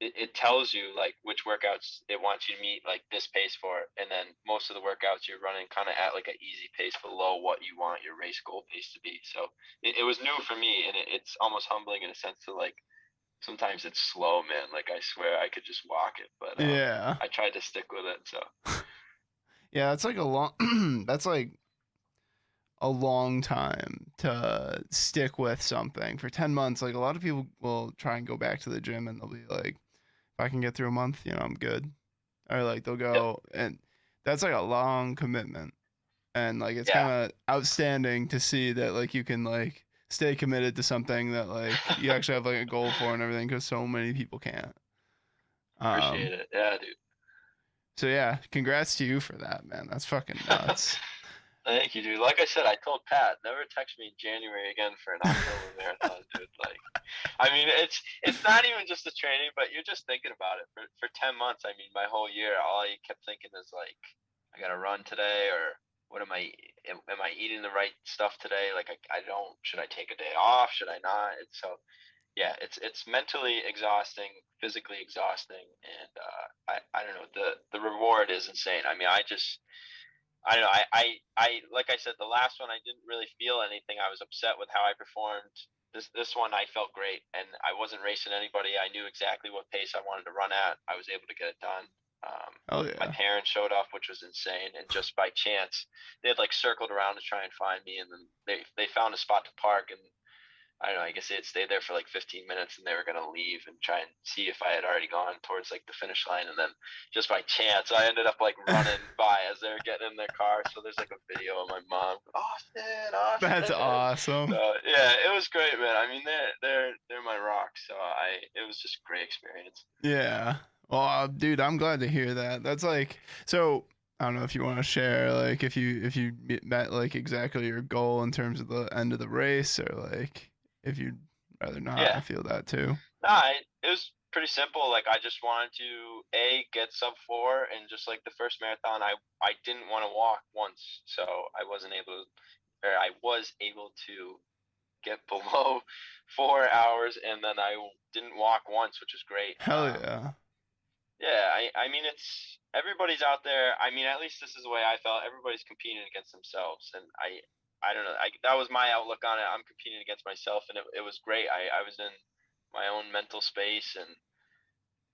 it tells you like which workouts it wants you to meet like this pace for, and then most of the workouts you're running kind of at like an easy pace below what you want your race goal pace to be. So it was new for me, and it's almost humbling in a sense to like sometimes it's slow, man. Like I swear I could just walk it, but Yeah. I tried to stick with it. So Yeah, it's like a long that's like a long time to stick with something for 10 months. Like a lot of people will try and go back to the gym and they'll be like, if I can get through a month, I'm good. Or like they'll yep. go, and that's like a long commitment. And like it's Yeah. kind of outstanding to see that like you can like stay committed to something that like you actually have like a goal for and everything, because so many people can't. Appreciate it. Yeah, dude. So yeah, congrats to you for that, man. That's fucking nuts. Thank you, dude. Like I said, I told Pat, never text me in January again for an October marathon, dude. Like, I mean, it's not even just the training, but you're just thinking about it for 10 months. I mean, my whole year, all I kept thinking is like, I gotta run today, or what am I eating the right stuff today? Like, I don't. Should I take a day off? Should I not? It's so. Yeah, it's mentally exhausting, physically exhausting, and I don't know. The reward is insane. I mean, I don't know. I like I said, the last one I didn't really feel anything. I was upset with how I performed. This one I felt great, and I wasn't racing anybody. I knew exactly what pace I wanted to run at. I was able to get it done. Oh My yeah. parents showed up, which was insane, and just by chance, they had like circled around to try and find me, and then they found a spot to park, and I don't know, I guess they had stayed there for like 15 minutes and they were going to leave and try and see if I had already gone towards like the finish line. And then just by chance, I ended up like running by as they were getting in their car. So there's like a video of my mom, Austin, Austin. That's awesome. So yeah, it was great, man. I mean, they're my rock. So it was just a great experience. Yeah. Well, dude, I'm glad to hear that. That's like, so I don't know if you want to share, like, if you met like exactly your goal in terms of the end of the race, or like if you'd rather not. Yeah. I feel that too. Nah, it was pretty simple. Like I just wanted to get sub 4, and just like the first marathon, I didn't want to walk once, so I wasn't able, or I was able to get below 4 hours, and then I didn't walk once, which is great. Hell yeah. Yeah, I mean it's everybody's out there. I mean, at least this is the way I felt. Everybody's competing against themselves, and I don't know. That was my outlook on it. I'm competing against myself, and it was great. I was in my own mental space, and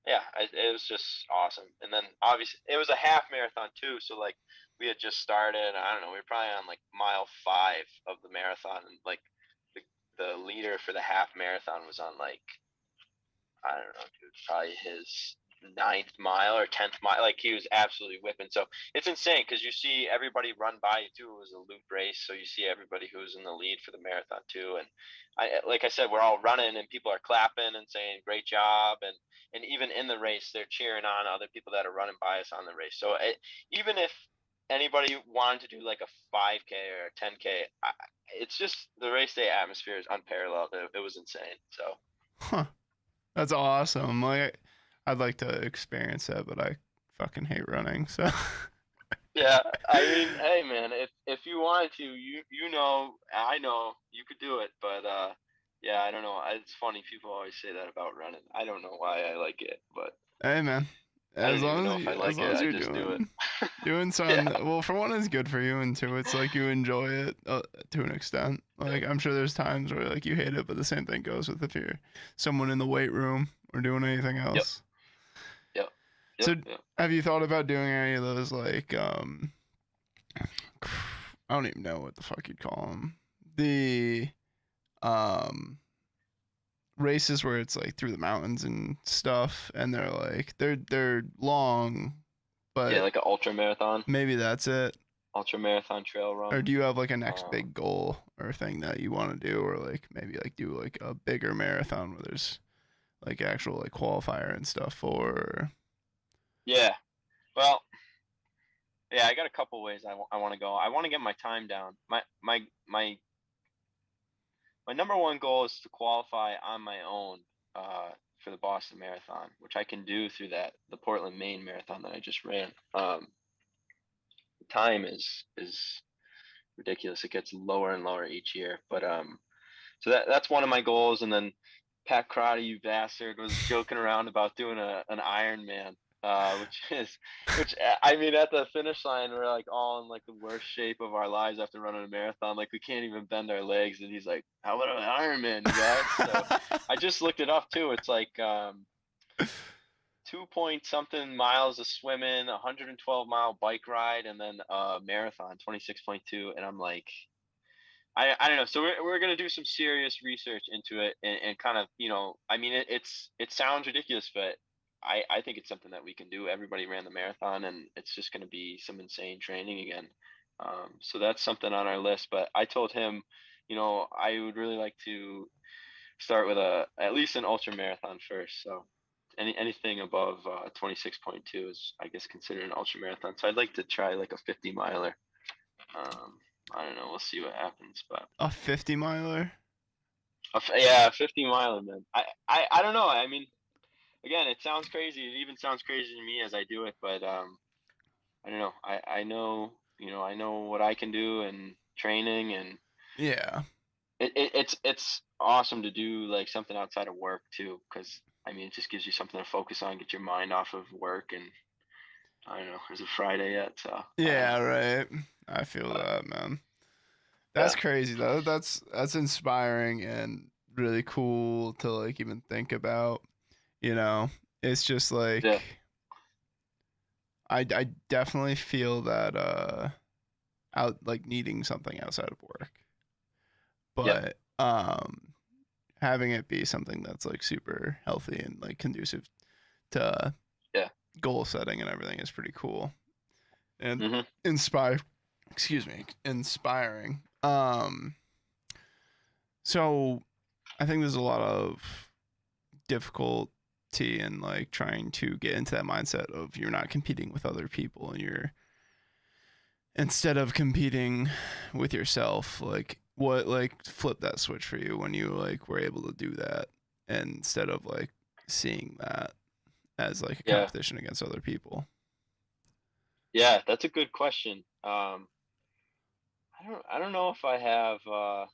yeah, it was just awesome. And then obviously it was a half marathon too, so like we had just started. I don't know. We were probably on like mile 5 of the marathon, and like the leader for the half marathon was on like, I don't know, dude, probably his 9th mile or 10th mile. Like he was absolutely whipping. So it's insane because you see everybody run by you too. It was a loop race, so you see everybody who was in the lead for the marathon too. And like I said, we're all running and people are clapping and saying great job, and even in the race they're cheering on other people that are running by us on the race. So even if anybody wanted to do like a 5K or a 10K, it's just the race day atmosphere is unparalleled. It was insane. So. Huh. That's awesome. Like, I'd like to experience that, but I fucking hate running. So. Yeah, I mean, hey man, if you wanted to, I know you could do it, but yeah, I don't know. It's funny, people always say that about running. I don't know why I like it, but Hey man, as long as you're doing something. Yeah. Well, for one, it's good for you, and two, it's like you enjoy it to an extent. Like I'm sure there's times where like you hate it, but the same thing goes with if you're someone in the weight room or doing anything else. Yep. So have you thought about doing any of those like I don't even know what the fuck you'd call them, the races where it's like through the mountains and stuff, and they're long, but yeah, like an ultra marathon. Maybe that's it. Ultra marathon trail run. Or do you have like a next big goal or thing that you want to do, or like maybe like do like a bigger marathon where there's like actual like qualifier and stuff for? Yeah, well, yeah, I got a couple ways I want to go. I want to get my time down. My number one goal is to qualify on my own for the Boston Marathon, which I can do through the Portland, Maine Marathon that I just ran. The time is ridiculous. It gets lower and lower each year, but so that's one of my goals. And then Pat Crotty, you bastard, was joking around about doing an Ironman, which I mean, at the finish line, we're like all in like the worst shape of our lives after running a marathon. Like we can't even bend our legs, and he's like, "How about an Ironman, you guys?" So I just looked it up too. It's like 2 point something miles of swimming, 112-mile bike ride, and then a marathon, 26.2. And I'm like, I don't know. So we're gonna do some serious research into it and kind of, I mean, it sounds ridiculous, but I think it's something that we can do. Everybody ran the marathon, and it's just gonna be some insane training again. So that's something on our list. But I told him, I would really like to start with at least an ultra marathon first. So anything above 26.2 is, I guess, considered an ultra marathon. So I'd like to try like a 50 miler. I don't know. We'll see what happens, but A 50 miler? yeah, 50 miler, man. I don't know. I mean, again, it sounds crazy. It even sounds crazy to me as I do it, but I don't know. I know, I know what I can do and training, and Yeah. it's awesome to do like something outside of work too, because I mean, it just gives you something to focus on, get your mind off of work, and I don't know. Is it Friday yet? So Yeah, right. I feel that, man. That's Yeah. crazy though. That's inspiring and really cool to like even think about. It's just like Yeah. I definitely feel that out like needing something outside of work. Yeah. But having it be something that's like super healthy and like conducive to Yeah. goal setting and everything is pretty cool. And hmm inspiring. So I think there's a lot of difficulty in like trying to get into that mindset of you're not competing with other people and you're instead of competing with yourself. Like what like flipped that switch for you when you like were able to do that instead of like seeing that as like a Yeah. competition against other people? Yeah. That's a good question. I don't know if I have. I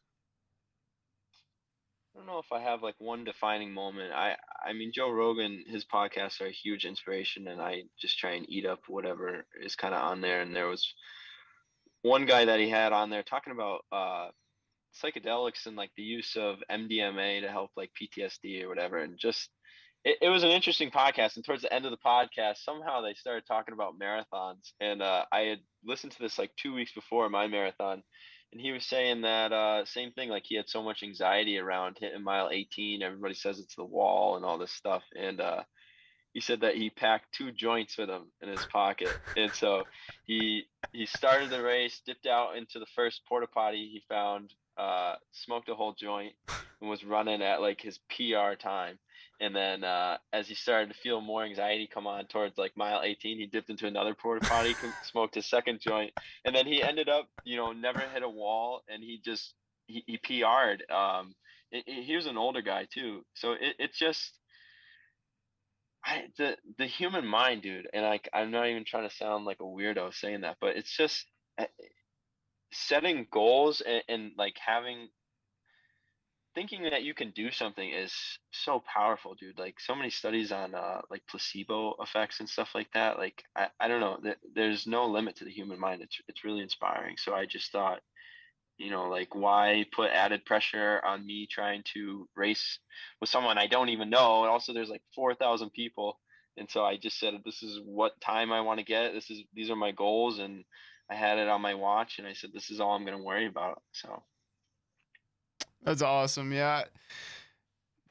don't know if I have like one defining moment. I mean, Joe Rogan, his podcasts are a huge inspiration, and I just try and eat up whatever is kind of on there. And there was one guy that he had on there talking about psychedelics and like the use of MDMA to help like PTSD or whatever. And just it was an interesting podcast. And towards the end of the podcast, somehow they started talking about marathons. And I had listened to this like 2 weeks before my marathon. And he was saying that same thing, like he had so much anxiety around hitting mile 18. Everybody says it's the wall and all this stuff. And he said that he packed 2 joints with him in his pocket. And so he started the race, dipped out into the first porta potty he found, smoked a whole joint, and was running at like his PR time. And then as he started to feel more anxiety come on towards like mile 18, he dipped into another porta potty, smoked his second joint, and then he ended up, never hit a wall, and he PR'd. He was an older guy too, so it's just the human mind, dude. And like I'm not even trying to sound like a weirdo saying that, but it's just uh, setting goals and like thinking that you can do something is so powerful, dude. Like so many studies on like placebo effects and stuff like that. Like I don't know, there's no limit to the human mind. It's really inspiring. So I just thought, like why put added pressure on me trying to race with someone I don't even know? And also there's like 4,000 people. And so I just said, this is what time I want to get. These are my goals. And I had it on my watch, and I said, this is all I'm going to worry about. So That's awesome. Yeah.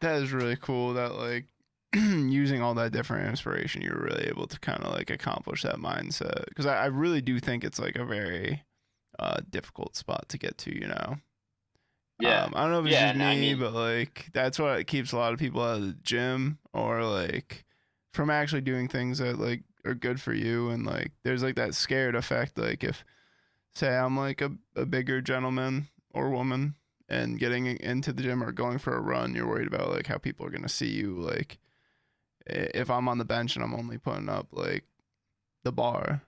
That is really cool that like using all that different inspiration, you're really able to kind of like accomplish that mindset. Because I really do think it's like a very difficult spot to get to. yeah. I don't know if it's Yeah. just And I me, mean, but like that's what keeps a lot of people out of the gym or like from actually doing things that like are good for you. And like there's like that scared effect. Like if say I'm like a bigger gentleman or woman and getting into the gym or going for a run, you're worried about like how people are gonna see you. Like if I'm on the bench and I'm only putting up like the bar,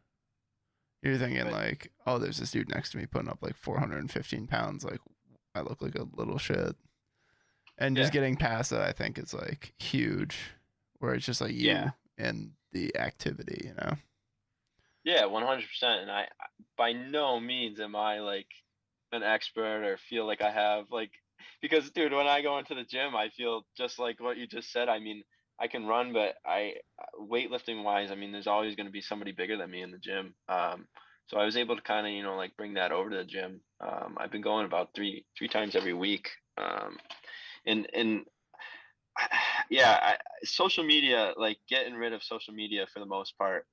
you're thinking right. like, oh, there's this dude next to me putting up like 415 pounds. Like I look like a little shit. And Yeah. just getting past that, I think, is like huge. Where it's just like you Yeah. and the activity, you know. Yeah, 100%. And I by no means am I like an expert or feel like I have like, because dude, when I go into the gym, I feel just like what you just said. I mean, I can run, but weightlifting wise, I mean, there's always going to be somebody bigger than me in the gym. So I was able to kind of, like bring that over to the gym. I've been going about three times every week. And yeah, social media, like getting rid of social media for the most part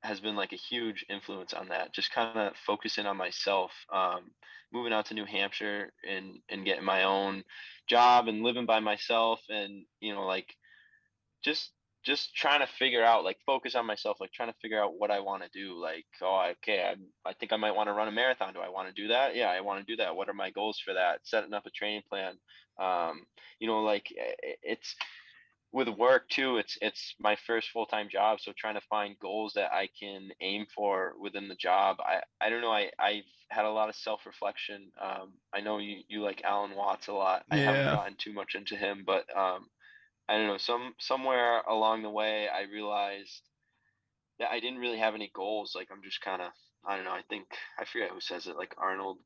has been like a huge influence on that. Just kind of focusing on myself, moving out to New Hampshire and getting my own job and living by myself, and like just just trying to figure out, like focus on myself, like trying to figure out what I want to do. Like, oh, okay, I think I might want to run a marathon. Do I want to do that? Yeah, I want to do that. What are my goals for that? Setting up a training plan. Like it's with work too, it's my first full-time job, so trying to find goals that I can aim for within the job. I don't know, I've had a lot of self-reflection. I know you like Alan Watts a lot. I haven't Yeah. gotten too much into him, but I don't know, somewhere along the way I realized that I didn't really have any goals. Like I'm just kind of, I don't know, I think I forget who says it, like Arnold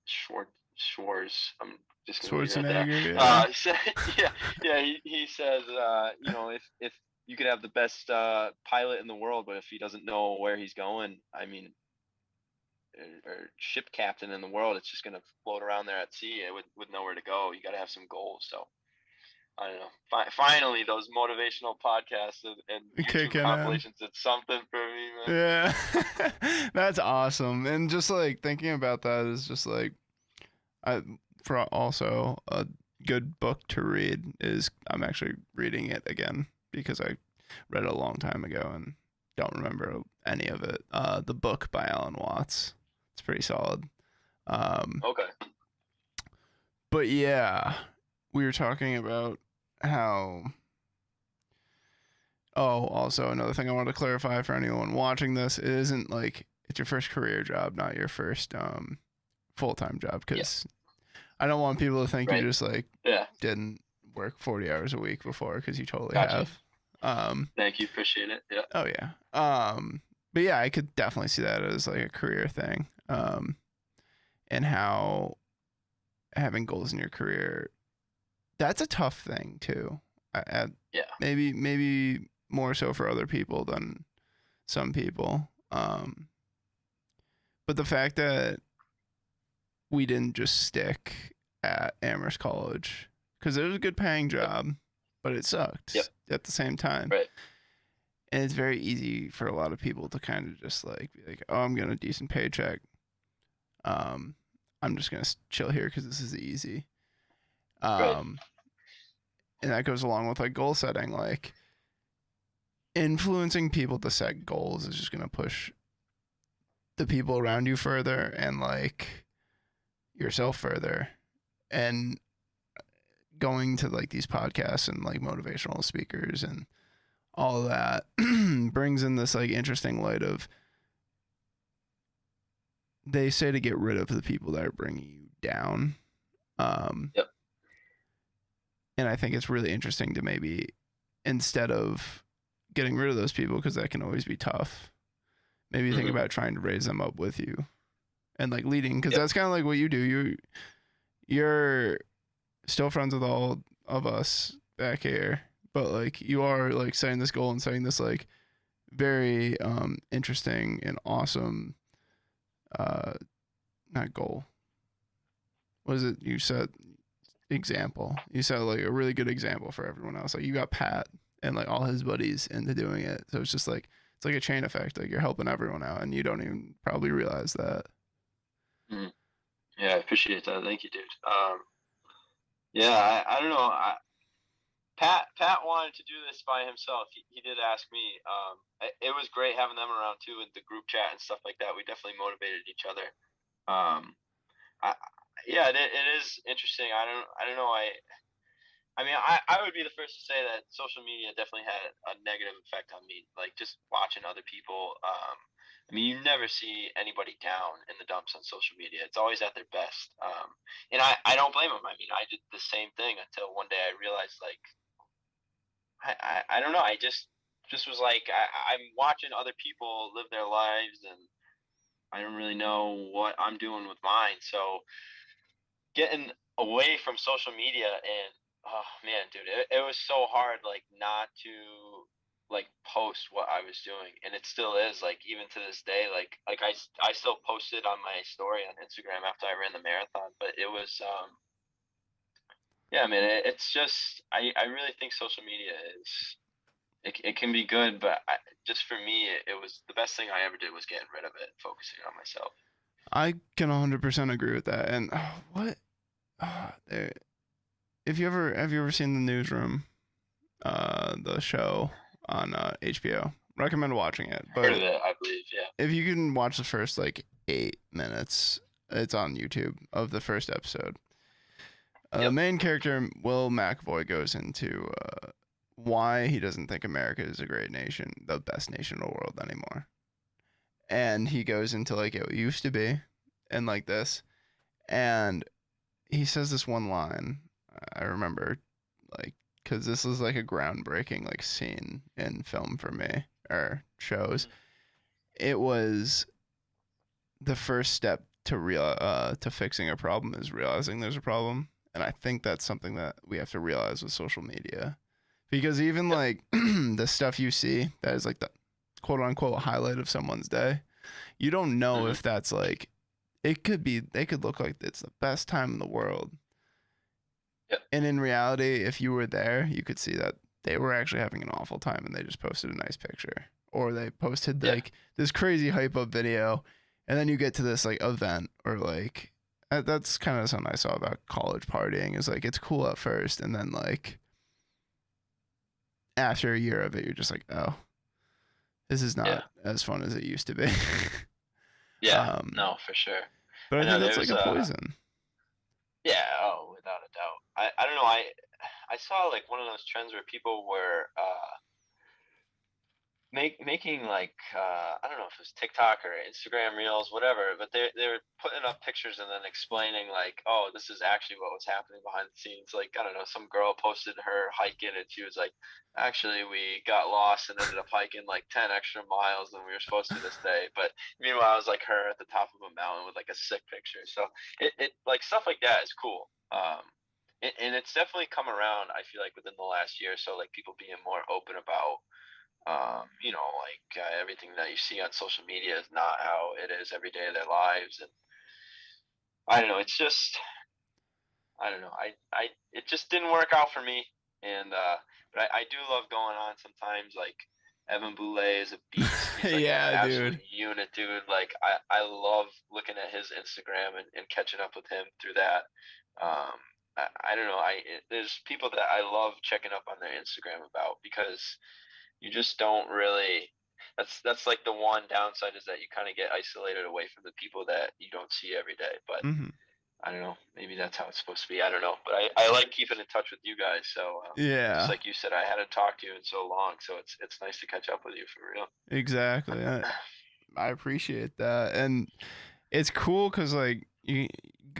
Schwarz. I'm just gonna leave it at that. Schwarzenegger, yeah. He said, yeah. He says, if you could have the best pilot in the world, but if he doesn't know where he's going, I mean, or ship captain in the world, it's just gonna float around there at sea with nowhere to go. You got to have some goals. So I don't know. Finally, those motivational podcasts and YouTube Kicking in. compilations did something for me, man. Yeah. That's awesome. And just like thinking about that is just like I for also a good book to read is I'm actually reading it again because I read it a long time ago and don't remember any of it. The book by Alan Watts. It's pretty solid. Okay. But yeah, we were talking about how. Oh, also another thing I want to clarify for anyone watching this: it isn't like it's your first career job, not your first full time job. Because I don't want people to think you Right. just like Yeah. didn't work 40 hours a week before, because you totally Gotcha. have. Thank you. Appreciate it. Yeah. Oh yeah. But yeah, I could definitely see that as like a career thing. And how having goals in your career, that's a tough thing too. Yeah. Maybe more so for other people than some people. But the fact that we didn't just stick at Amherst College, because it was a good paying job, but it sucked at the same time. Right. And it's very easy for a lot of people to kind of just like be like, oh, I'm getting a decent paycheck. I'm just gonna chill here because this is easy. Right. And that goes along with like goal setting. Like influencing people to set goals is just gonna push the people around you further and like yourself further. And going to like these podcasts and like motivational speakers and all of that brings in this like interesting light of, they say to get rid of the people that are bringing you down. Yep. And I think it's really interesting to maybe, instead of getting rid of those people, because that can always be tough, maybe think about trying to raise them up with you and like leading, because that's kind of like what you do. You're still friends with all of us back here, but like you are like setting this goal and setting this like very interesting and awesome not goal. What is it? You set example. You set like a really good example for everyone else. Like you got Pat and like all his buddies into doing it. So it's just like, it's like a chain effect. Like you're helping everyone out and you don't even probably realize that. Mm. Yeah, I appreciate that. Thank you, dude. Yeah, I don't know. Pat wanted to do this by himself. He did ask me. It was great having them around too, in the group chat and stuff like that. We definitely motivated each other. Yeah, it is interesting. I don't know. I mean, I would be the first to say that social media definitely had a negative effect on me. Like just watching other people. I mean, you never see anybody down in the dumps on social media. It's always at their best. And I don't blame them. I mean, I did the same thing until one day I realized, like, I don't know. I just was like, I'm watching other people live their lives, and I don't really know what I'm doing with mine. So getting away from social media, and oh man, dude, it was so hard, like, not to like post what I was doing, and it still is, like, even to this day, like I still posted on my story on Instagram after I ran the marathon, but it was yeah, man, it's just I really think social media is it can be good, but just for me, it was the best thing I ever did was getting rid of it, focusing on myself. I can 100% agree with that. And what? If you ever have you ever seen the Newsroom, the show on HBO? Recommend watching it. But Heard of it, I believe, yeah. if you can watch the first like 8 minutes, it's on YouTube of the first episode. The Yep. main character, Will McAvoy, goes into why he doesn't think America is a great nation, the best nation in the world anymore. And he goes into like it used to be, and like this, and he says this one line. I remember, like, because this was like a groundbreaking like scene in film for me or shows. It was the first step to fixing a problem is realizing there's a problem, and I think that's something that we have to realize with social media, because even like the stuff you see that is like the quote unquote highlight of someone's day, you don't know if that's like it could be they could look like it's the best time in the world. Yep. And in reality, if you were there, you could see that they were actually having an awful time and they just posted a nice picture. Or they posted like this crazy hype up video, and then you get to this like event or like that's kind of something I saw about college partying is like it's cool at first, and then like after a year of it, you're just like, oh, this is not as fun as it used to be. Yeah, no, for sure. But I know think that's like there's a poison. Yeah, oh, without a doubt. I don't know. I saw like one of those trends where people were making like I don't know if it was TikTok or Instagram Reels, whatever, but they were putting up pictures and then explaining like, oh, this is actually what was happening behind the scenes. Like, I don't know, some girl posted her hiking and she was like, actually we got lost and ended up hiking like 10 extra miles than we were supposed to this day. But meanwhile, it was like her at the top of a mountain with like a sick picture. So it like stuff like that is cool. And it's definitely come around, I feel like, within the last year or so, like people being more open about you know, like everything that you see on social media is not how it is every day of their lives. And I don't know, it's just, I don't know, it just didn't work out for me. And, but I do love going on sometimes. Like Evan Boulay is a beast. He's like Yeah, an absolute dude. unit, dude. Like I love looking at his Instagram and catching up with him through that. I don't know. There's people that I love checking up on their Instagram about, because you just don't really that's like the one downside, is that you kind of get isolated away from the people that you don't see every day. But I don't know, maybe that's how it's supposed to be. I don't know, but I like keeping in touch with you guys. So Yeah, just like you said, I hadn't talked to you in so long, so it's nice to catch up with you for real. exactly. I appreciate that, and it's cool because like you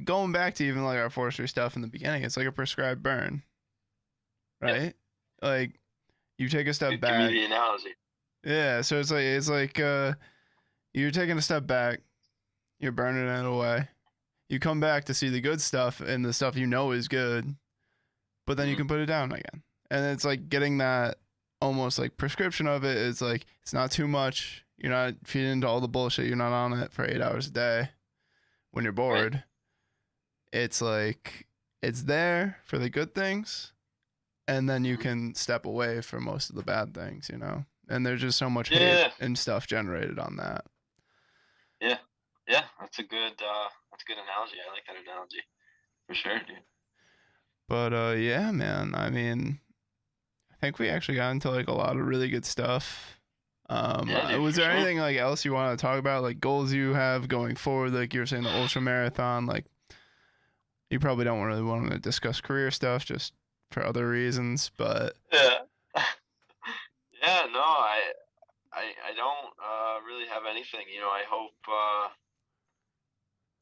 going back to even like our forestry stuff in the beginning, it's like a prescribed burn, right? Yeah. Like you take a step Good back. community analogy. Yeah, so it's like you're taking a step back, you're burning it away. You come back to see the good stuff and the stuff you know is good, but then you can put it down again. And it's like getting that almost like prescription of it. It's like it's not too much. You're not feeding into all the bullshit. You're not on it for 8 hours a day when you're bored. Right. It's like it's there for the good things, and then you can step away from most of the bad things, you know? And there's just so much hate and stuff generated on that. Yeah, that's a good analogy. I like that analogy for sure, dude. But yeah, man. I mean, I think we actually got into like a lot of really good stuff. Was there anything like else you want to talk about, like goals you have going forward? Like you were saying, the ultra marathon. Like you probably don't really want to discuss career stuff. Just for other reasons, but Yeah. Yeah, no, I don't really have anything. You know, I hope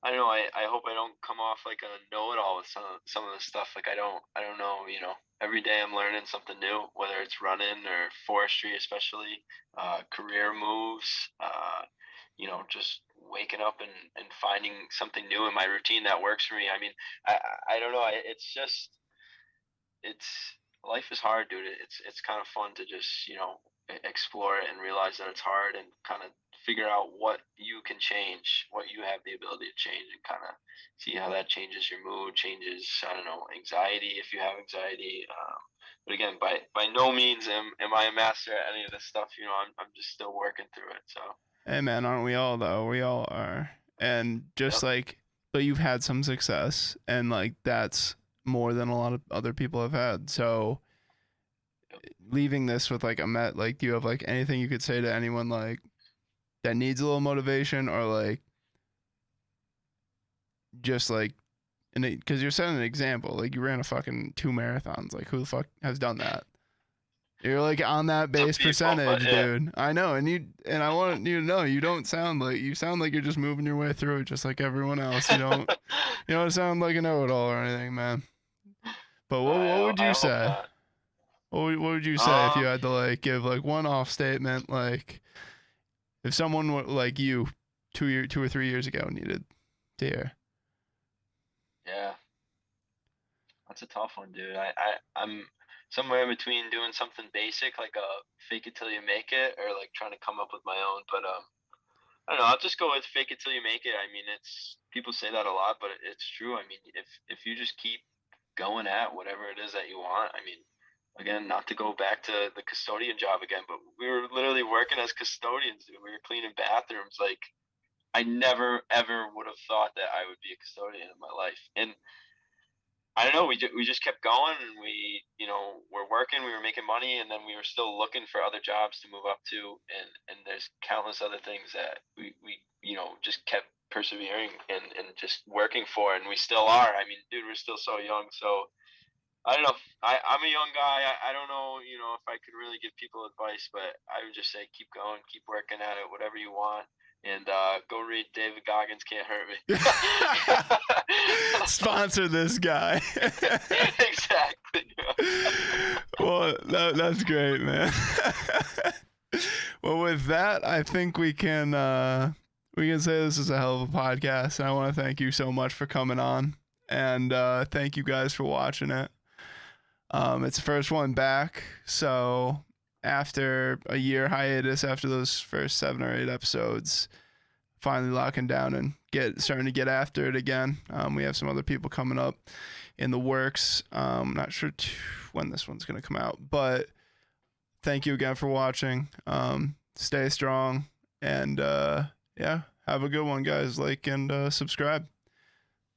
I don't know. I hope I don't come off like a know-it-all with some of the stuff. Like I don't know. You know, every day I'm learning something new, whether it's running or forestry, especially career moves. You know, just waking up and finding something new in my routine that works for me. I mean, I don't know. It's just it's life is hard, dude. It's kind of fun to just explore it and realize that it's hard and kind of figure out what you can change, what you have the ability to change, and kind of see how that changes your mood, changes I don't know anxiety if you have anxiety. But again, by no means am I a master at any of this stuff. You know, I'm just still working through it. So hey man, aren't we all though? We all are. And just like, but you've had some success, and like that's more than a lot of other people have had. So leaving this with like like, do you have like anything you could say to anyone like that needs a little motivation, or like just like, because you're setting an example, like you ran a fucking 2 marathons, like who the fuck has done that? You're like on that base percentage, dude. I know, and I want you to know you sound like you're just moving your way through it, just like everyone else. You don't sound like a know-it-all or anything, man. But what would you say? What would you say if you had to like give like one off statement, like if someone like you 2 or 3 years ago needed to hear? Yeah, that's a tough one, dude. I'm somewhere in between doing something basic like a fake it till you make it, or like trying to come up with my own. But I don't know. I'll just go with fake it till you make it. I mean, it's people say that a lot, but it's true. I mean, if you just keep going at whatever it is that you want, I mean, again, not to go back to the custodian job again, but we were literally working as custodians. Dude. We were cleaning bathrooms. Like I never ever would have thought that I would be a custodian in my life, and I don't know. We just kept going, and we're working. We were making money, and then we were still looking for other jobs to move up to, and there's countless other things that we just kept persevering and just working for, and we still are. I mean, dude, we're still so young. So I don't know. I'm a young guy. I don't know. If I could really give people advice, but I would just say keep going, keep working at it, whatever you want. And go read David Goggins Can't Hurt Me. Sponsor this guy. Exactly. Well, that's great, man. Well, with that, I think we can say this is a hell of a podcast. And I want to thank you so much for coming on, and thank you guys for watching it. It's the first one back, so after a year hiatus, after those first 7 or 8 episodes, finally locking down and starting to get after it again. We have some other people coming up in the works. Not sure when this one's going to come out, but thank you again for watching. Stay strong, and yeah, have a good one, guys. Like and subscribe.